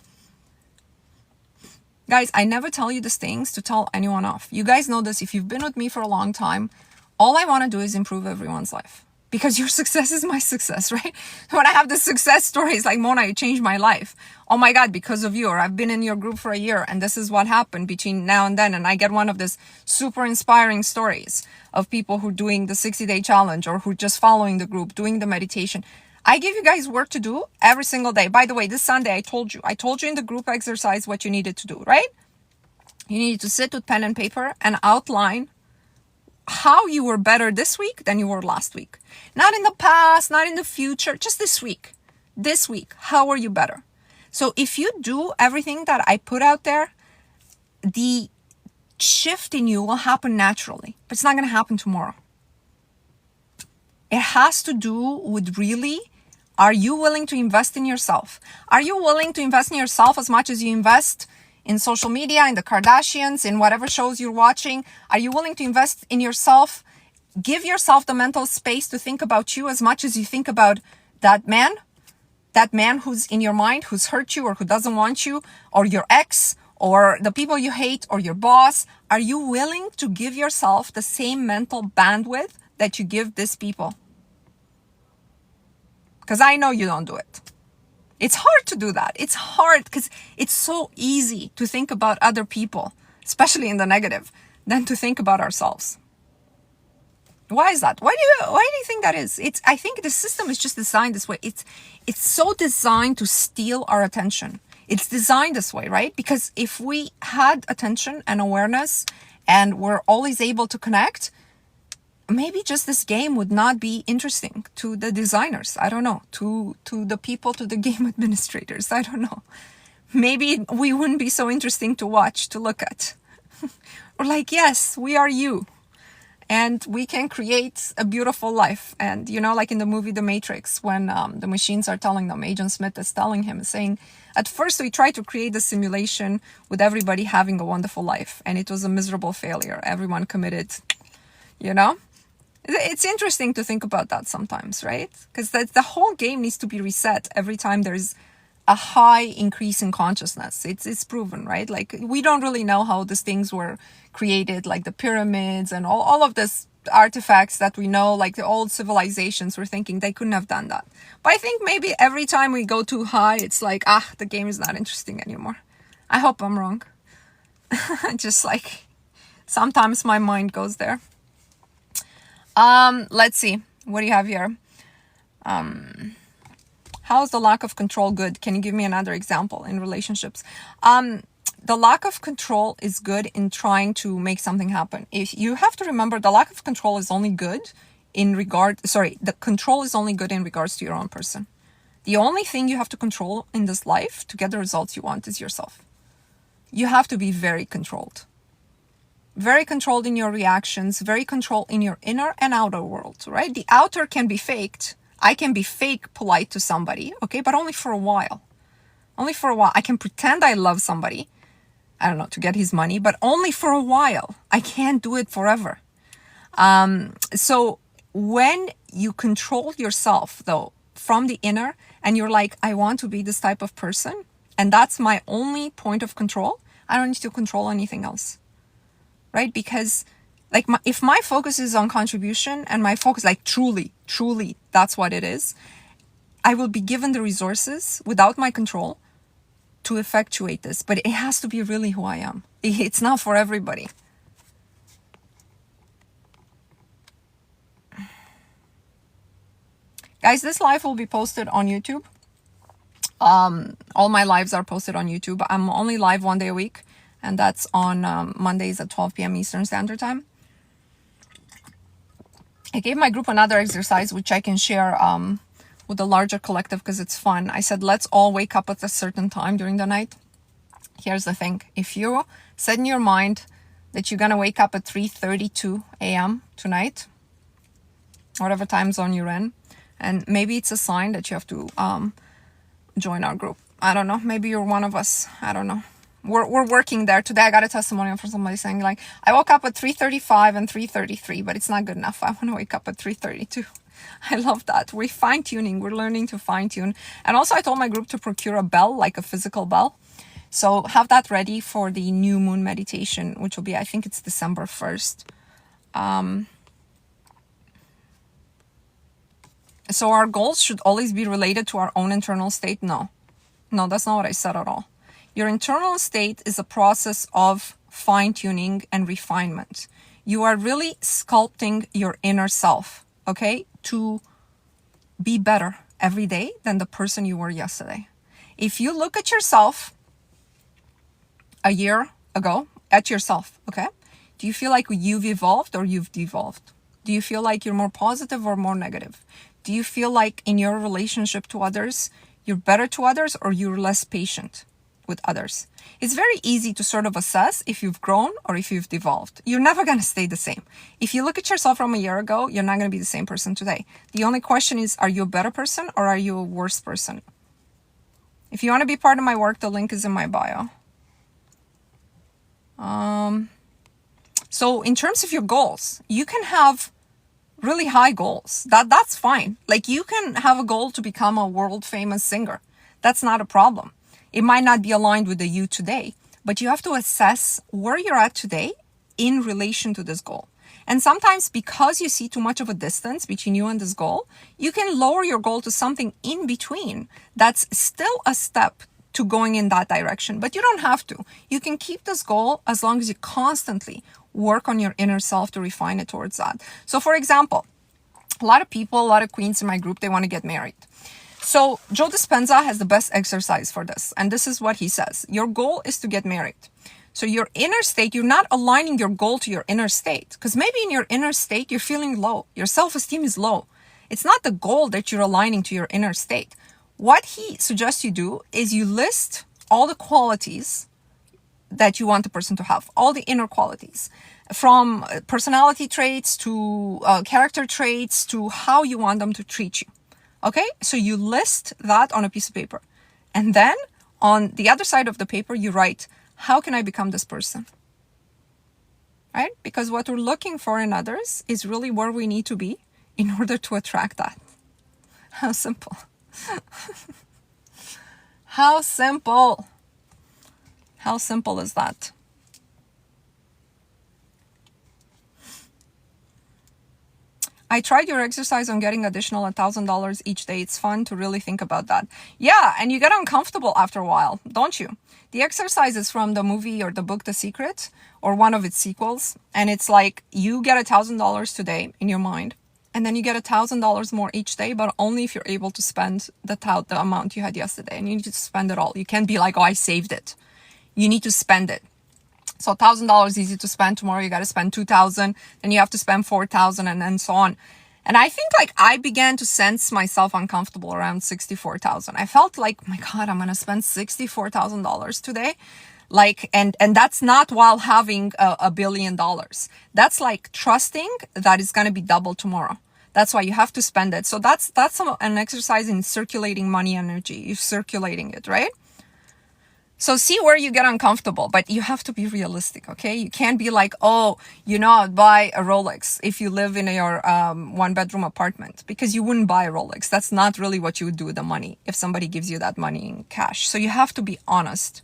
Guys, I never tell you these things to tell anyone off. You guys know this. If you've been with me for a long time, all I want to do is improve everyone's life. Because your success is my success, right? When I have the success stories like, Mona, you changed my life. Oh my God, because of you. Or I've been in your group for a year and this is what happened between now and then. And I get one of these super inspiring stories of people who are doing the 60-day challenge or who are just following the group, doing the meditation. I give you guys work to do every single day. By the way, this Sunday, I told you in the group exercise what you needed to do, right? You needed to sit with pen and paper and outline how you were better this week than you were last week. Not in the past, not in the future, just this week. This week, how are you better? So if you do everything that I put out there, the shift in you will happen naturally, but it's not going to happen tomorrow. It has to do with really, are you willing to invest in yourself? Are you willing to invest in yourself as much as you invest in social media, in the Kardashians, in whatever shows you're watching? Are you willing to invest in yourself? Give yourself the mental space to think about you as much as you think about that man who's in your mind, who's hurt you or who doesn't want you, or your ex, or the people you hate, or your boss. Are you willing to give yourself the same mental bandwidth that you give these people? Because I know you don't do it. It's hard to do that. It's hard because it's so easy to think about other people, especially in the negative, than to think about ourselves. Why is that? Why do you think that is? I think the system is just designed this way. It's so designed to steal our attention. It's designed this way, right? Because if we had attention and awareness and we're always able to connect, maybe just this game would not be interesting to the designers. I don't know. To the people, to the game administrators. I don't know. Maybe we wouldn't be so interesting to watch, to look at. Or like, yes, we are you. And we can create a beautiful life. And, like in the movie The Matrix, when the machines are telling them, Agent Smith is telling him, saying, at first we tried to create the simulation with everybody having a wonderful life. And it was a miserable failure. Everyone committed, It's interesting to think about that sometimes, right? Because the whole game needs to be reset every time there's a high increase in consciousness. It's proven, right? Like, we don't really know how these things were created, like the pyramids and all of this artifacts that we know, like the old civilizations, we're thinking they couldn't have done that. But I think maybe every time we go too high, it's like, the game is not interesting anymore. I hope I'm wrong. Just like, sometimes my mind goes there. Let's see. What do you have here? How is the lack of control good? Can you give me another example in relationships? The lack of control is good in trying to make something happen. If you have to remember, the lack of control is only good the control is only good in regards to your own person. The only thing you have to control in this life to get the results you want is yourself. you have to be very controlled. Very controlled in your reactions, very controlled in your inner and outer world, right? The outer can be faked. I can be fake polite to somebody, okay? But only for a while. Only for a while. I can pretend I love somebody, I don't know, to get his money, but only for a while. I can't do it forever. So when you control yourself, though, from the inner, and you're like, I want to be this type of person, and that's my only point of control, I don't need to control anything else, right? Because like if my focus is on contribution and my focus, like truly, that's what it is, I will be given the resources without my control to effectuate this. But it has to be really who I am. It's not for everybody. Guys, this live will be posted on YouTube. All my lives are posted on YouTube. I'm only live 1 day a week, and that's on Mondays at 12 p.m. Eastern Standard Time. I gave my group another exercise, which I can share with the larger collective because it's fun. I said, let's all wake up at a certain time during the night. Here's the thing. If you set in your mind that you're going to wake up at 3:32 a.m. tonight, whatever time zone you're in, and maybe it's a sign that you have to join our group. I don't know. Maybe you're one of us. I don't know. We're working there. Today I got a testimonial from somebody saying like, I woke up at 3:35 and 3:33, but it's not good enough. I want to wake up at 3:32. I love that. We're fine-tuning. We're learning to fine-tune. And also I told my group to procure a bell, like a physical bell. So have that ready for the new moon meditation, which will be, I think it's December 1st. So our goals should always be related to our own internal state? No, that's not what I said at all. Your internal state is a process of fine-tuning and refinement. You are really sculpting your inner self, okay, to be better every day than the person you were yesterday. If you look at yourself a year ago, at yourself, okay, do you feel like you've evolved or you've devolved? Do you feel like you're more positive or more negative? Do you feel like in your relationship to others, you're better to others or you're less patient with others? It's very easy to sort of assess if you've grown or if you've devolved. You're never going to stay the same. If you look at yourself from a year ago, you're not going to be the same person today. The only question is, are you a better person or are you a worse person? If you want to be part of my work, the link is in my bio. So in terms of your goals, you can have really high goals. That's fine. Like you can have a goal to become a world famous singer. That's not a problem. It might not be aligned with the you today, but you have to assess where you're at today in relation to this goal. And sometimes because you see too much of a distance between you and this goal, you can lower your goal to something in between that's still a step to going in that direction, but you don't have to. You can keep this goal as long as you constantly work on your inner self to refine it towards that. So for example, a lot of queens in my group, they want to get married. So Joe Dispenza has the best exercise for this. And this is what he says. Your goal is to get married. So your inner state, you're not aligning your goal to your inner state. Because maybe in your inner state, you're feeling low. Your self-esteem is low. It's not the goal that you're aligning to your inner state. What he suggests you do is you list all the qualities that you want the person to have, all the inner qualities, from personality traits to character traits to how you want them to treat you. Okay, so you list that on a piece of paper. And then on the other side of the paper, you write, how can I become this person? Right? Because what we're looking for in others is really where we need to be in order to attract that. How simple. How simple. How simple is that? I tried your exercise on getting additional $1,000 each day. It's fun to really think about that. Yeah, and you get uncomfortable after a while, don't you? The exercise is from the movie or the book The Secret, or one of its sequels. And it's like you get $1,000 today in your mind, and then you get $1,000 more each day, but only if you're able to spend the amount you had yesterday. And you need to spend it all. You can't be like, oh, I saved it. You need to spend it. So $1,000 is easy to spend. Tomorrow you got to spend $2,000, then you have to spend $4,000, and then so on. And I think like I began to sense myself uncomfortable around $64,000. I felt like, my God, I'm going to spend $64,000 today. Like, and that's not while having $1 billion. That's like trusting that it's going to be double tomorrow. That's why you have to spend it. So that's an exercise in circulating money energy. You're circulating it, right? So see where you get uncomfortable, but you have to be realistic, okay? You can't be like, oh, I'd buy a Rolex if you live in your 1-bedroom apartment, because you wouldn't buy a Rolex. That's not really what you would do with the money if somebody gives you that money in cash. So you have to be honest.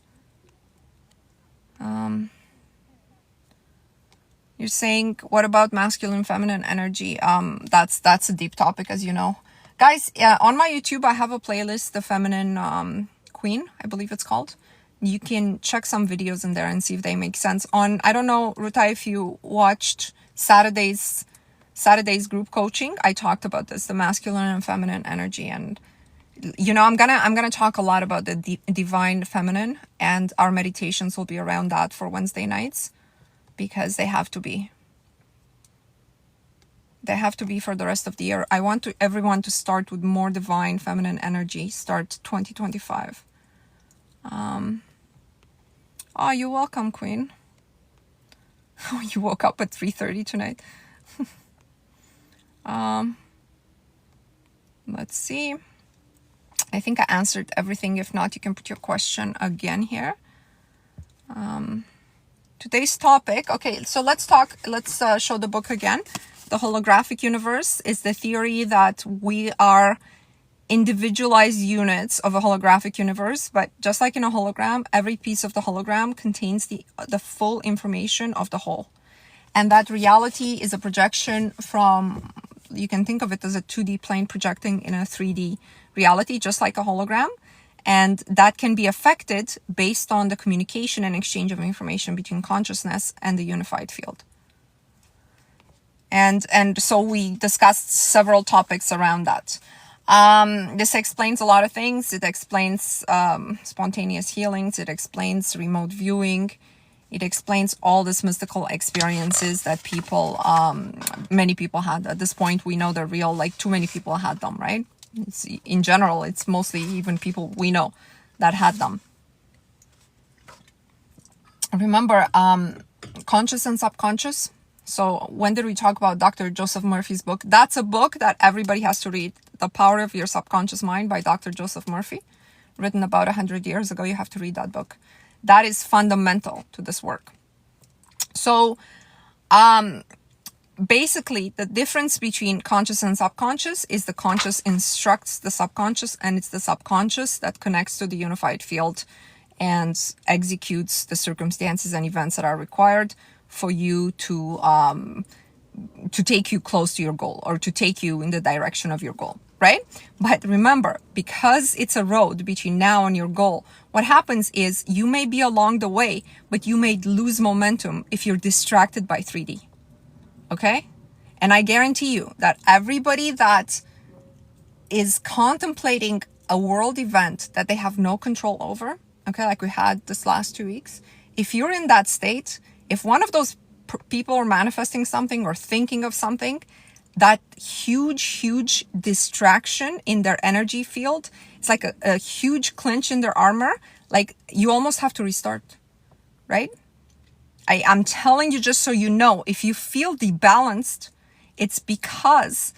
You're saying, what about masculine, feminine energy? That's a deep topic, as you know. Guys, on my YouTube, I have a playlist, The Feminine Queen, I believe it's called. You can check some videos in there and see if they make sense. I don't know, Ruta, if you watched Saturday's group coaching, I talked about this, the masculine and feminine energy. And, I'm gonna talk a lot about the divine feminine, and our meditations will be around that for Wednesday nights, because they have to be. They have to be for the rest of the year. I want everyone to start with more divine feminine energy, start 2025. Oh, you're welcome, Queen. Oh, you woke up at 3:30 tonight. Let's see. I think I answered everything. If not, you can put your question again here. Today's topic. Okay, so let's show the book again. The holographic universe is the theory that we are individualized units of a holographic universe, but just like in a hologram, every piece of the hologram contains the full information of the whole. And that reality is a projection from, you can think of it as a 2D plane projecting in a 3D reality, just like a hologram. And that can be affected based on the communication and exchange of information between consciousness and the unified field. And so we discussed several topics around that. This explains a lot of things. It explains spontaneous healings. It explains remote viewing. It explains all these mystical experiences that many people had. At this point, we know they're real. Like, too many people had them, right? In general, it's mostly even people we know that had them. Remember, conscious and subconscious. So when did we talk about Dr. Joseph Murphy's book? That's a book that everybody has to read. The Power of Your Subconscious Mind by Dr. Joseph Murphy, written about 100 years ago. You have to read that book. That is fundamental to this work. So basically, the difference between conscious and subconscious is the conscious instructs the subconscious, and it's the subconscious that connects to the unified field and executes the circumstances and events that are required for you to take you close to your goal, or to take you in the direction of your goal, right? But remember, because it's a road between now and your goal, what happens is you may be along the way, but you may lose momentum if you're distracted by 3D, okay? And I guarantee you that everybody that is contemplating a world event that they have no control over, okay, like we had this last 2 weeks, if you're in that state, if one of those people are manifesting something or thinking of something, that huge distraction in their energy field, it's like a huge clinch in their armor. Like, you almost have to restart, right? I'm telling you, just so you know, if you feel debalanced, it's because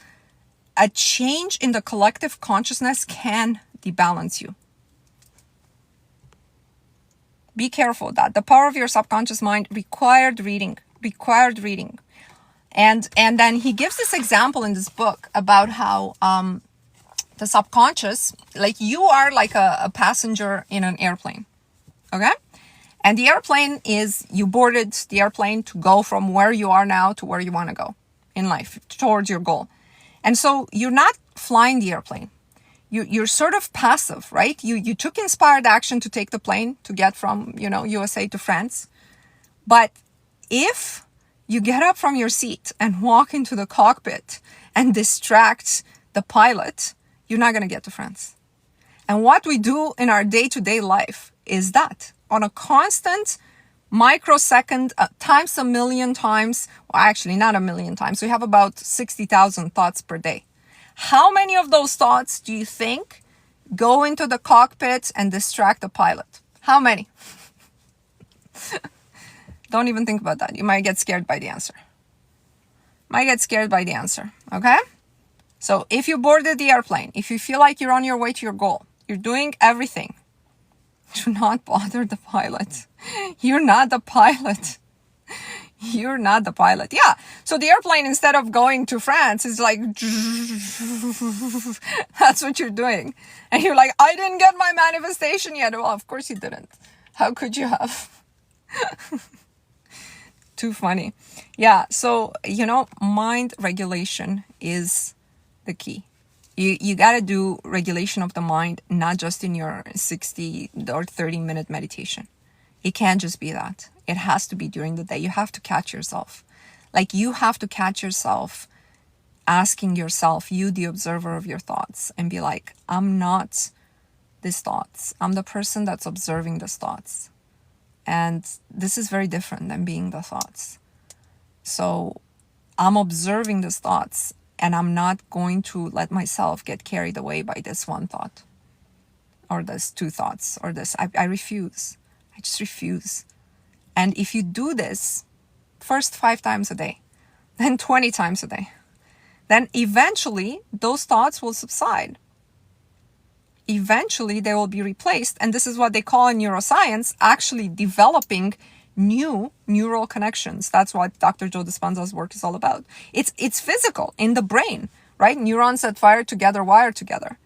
a change in the collective consciousness can debalance you. Be careful of that. The Power of Your Subconscious Mind, required reading. And then he gives this example in this book about how the subconscious, like, you are like a passenger in an airplane, okay? And the airplane you boarded the airplane to go from where you are now to where you want to go in life, towards your goal. And so you're not flying the airplane. You're sort of passive, right? You took inspired action to take the plane to get from, USA to France. But if you get up from your seat and walk into the cockpit and distract the pilot, you're not going to get to France. And what we do in our day-to-day life is that on a constant microsecond, times a million times, well, actually not a million times, we have about 60,000 thoughts per day. How many of those thoughts do you think go into the cockpit and distract the pilot? How many? Don't even think about that. You might get scared by the answer. Okay? So if you boarded the airplane, if you feel like you're on your way to your goal, you're doing everything, do not bother the pilot. You're not the pilot. You're not the pilot. Yeah. So the airplane, instead of going to France, is like, that's what you're doing. And you're like, I didn't get my manifestation yet. Well, of course you didn't. How could you have? Too funny. Yeah. So, mind regulation is the key. You got to do regulation of the mind, not just in your 60 or 30-minute meditation. It can't just be that. It has to be during the day. You have to catch yourself. Like, you have to catch yourself asking yourself, you the observer of your thoughts, and be like, I'm not these thoughts. I'm the person that's observing these thoughts. And this is very different than being the thoughts. So I'm observing these thoughts, and I'm not going to let myself get carried away by this one thought or this two thoughts or this. I refuse. I just refuse. And if you do this first 5 times a day, then 20 times a day, then eventually those thoughts will subside. Eventually they will be replaced. And this is what they call in neuroscience actually developing new neural connections. That's what Dr. Joe Dispenza's work is all about. It's physical in the brain, right? Neurons that fire together wire together.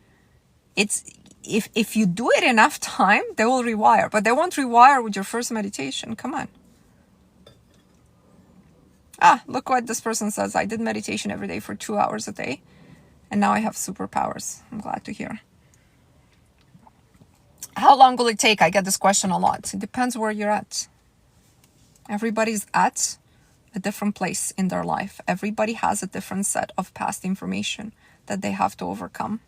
It's if you do it enough time, they will rewire, but they won't rewire with your first meditation. Come on. Look what this person says. I did meditation every day for 2 hours a day, and now I have superpowers. I'm glad to hear. How long will it take? I get this question a lot. It depends where you're at. Everybody's at a different place in their life. Everybody has a different set of past information that they have to overcome.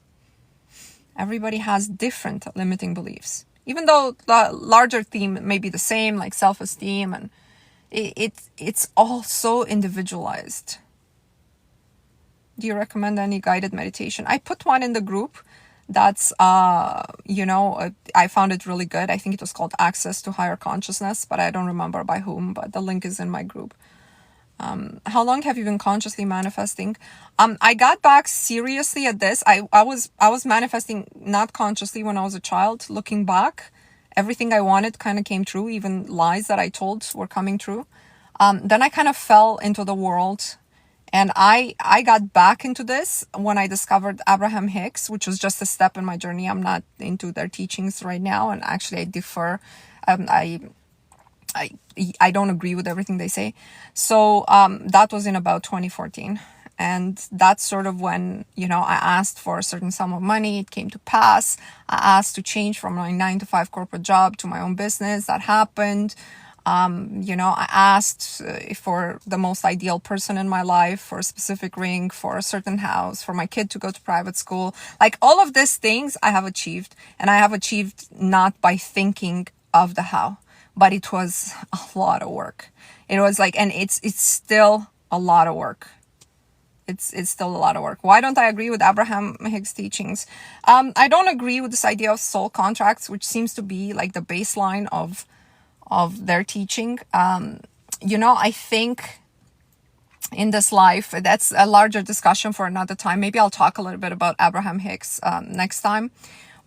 Everybody has different limiting beliefs. Even though the larger theme may be the same, like self-esteem, and it's all so individualized. Do you recommend any guided meditation? I put one in the group. That's, I found it really good. I think it was called Access to Higher Consciousness, but I don't remember by whom, but the link is in my group. How long have you been consciously manifesting? I got back seriously at this. I was manifesting not consciously when I was a child. Looking back, everything I wanted kind of came true. Even lies that I told were coming true. Then I kind of fell into the world. And I got back into this when I discovered Abraham Hicks, which was just a step in my journey. I'm not into their teachings right now. And actually I differ. I don't agree with everything they say. So that was in about 2014. And that's sort of when, I asked for a certain sum of money. It came to pass. I asked to change from my 9-to-5 corporate job to my own business. That happened. I asked for the most ideal person in my life, for a specific ring, for a certain house, for my kid to go to private school. Like all of these things I have achieved. And I have achieved not by thinking of the how, but it was a lot of work. It was like, and it's still a lot of work. It's still a lot of work. Why don't I agree with Abraham Hicks' teachings? I don't agree with this idea of soul contracts, which seems to be like the baseline of their teaching. I think in this life, that's a larger discussion for another time. Maybe I'll talk a little bit about Abraham Hicks next time.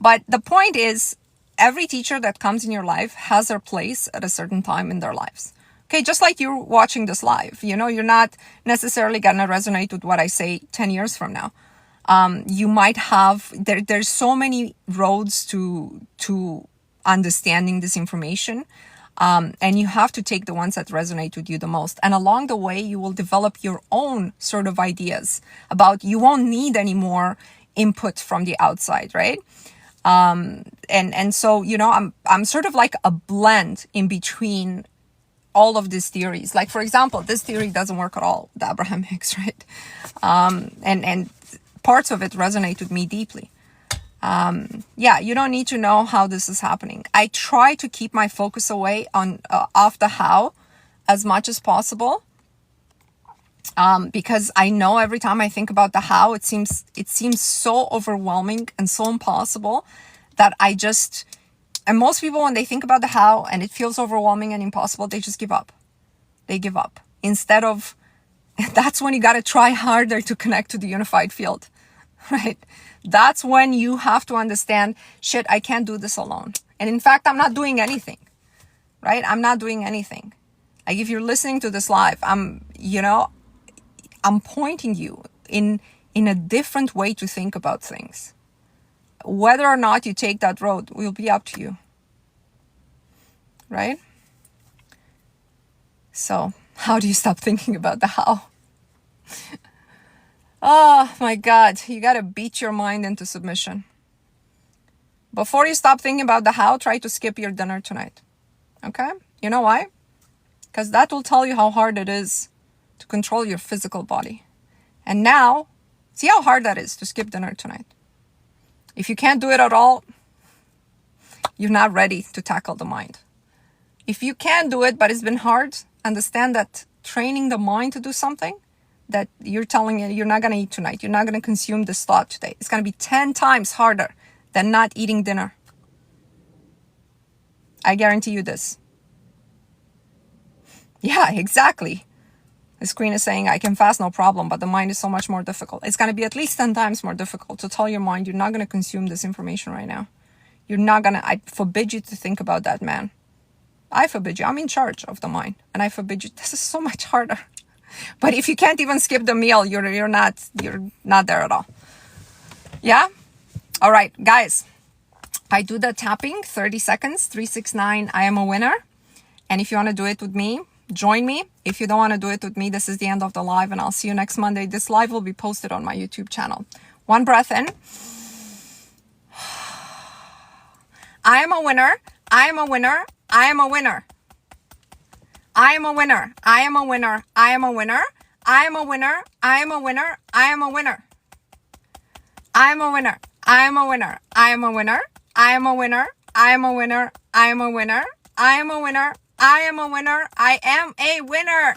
But the point is, every teacher that comes in your life has their place at a certain time in their lives. Okay, just like you're watching this live, you're not necessarily going to resonate with what I say 10 years from now. You might have, there's so many roads to understanding this information. And you have to take the ones that resonate with you the most. And along the way, you will develop your own sort of ideas about, you won't need any more input from the outside, right? And so, I'm sort of like a blend in between all of these theories. Like, for example, this theory doesn't work at all, the Abraham Hicks, right? And parts of it resonate with me deeply. You don't need to know how this is happening. I try to keep my focus away on off the how as much as possible. Because I know every time I think about the how, it seems so overwhelming and so impossible that I just And most people, when they think about the how and it feels overwhelming and impossible, they just give up. They give up. Instead of, that's when you got to try harder to connect to the unified field, right? That's when you have to understand, shit, I can't do this alone. And in fact, I'm not doing anything, right? I'm not doing anything. Like if you're listening to this live, I'm pointing you in a different way to think about things. Whether or not you take that road will be up to you, right? So how do you stop thinking about the how? Oh my God, you got to beat your mind into submission. Before you stop thinking about the how, try to skip your dinner tonight. Okay? You know why? Because that will tell you how hard it is to control your physical body. And now, see how hard that is to skip dinner tonight. If you can't do it at all, you're not ready to tackle the mind. If you can do it, but it's been hard, understand that training the mind to do something that you're telling it you're not going to eat tonight, you're not going to consume this thought today, it's going to be 10 times harder than not eating dinner. I guarantee you this. Yeah, exactly. The screen is saying, I can fast, no problem, but the mind is so much more difficult. It's going to be at least 10 times more difficult to tell your mind you're not going to consume this information right now. You're not going to, I forbid you to think about that, man. I forbid you. I'm in charge of the mind. And I forbid you. This is so much harder. But if you can't even skip the meal, you're not there at all. Yeah? All right, guys. I do the tapping, 30 seconds, 369, I am a winner. And if you want to do it with me, join me. If you don't want to do it with me, this is the end of the live and I'll see you next Monday. This live will be posted on my YouTube channel. One breath in. I am a winner. I am a winner. I am a winner. I am a winner. I am a winner. I am a winner. I am a winner. I am a winner. I am a winner. I am a winner. I am a winner. I am a winner. I am a winner. I am a winner. I am a winner. I am a winner. I am a winner. I am a winner.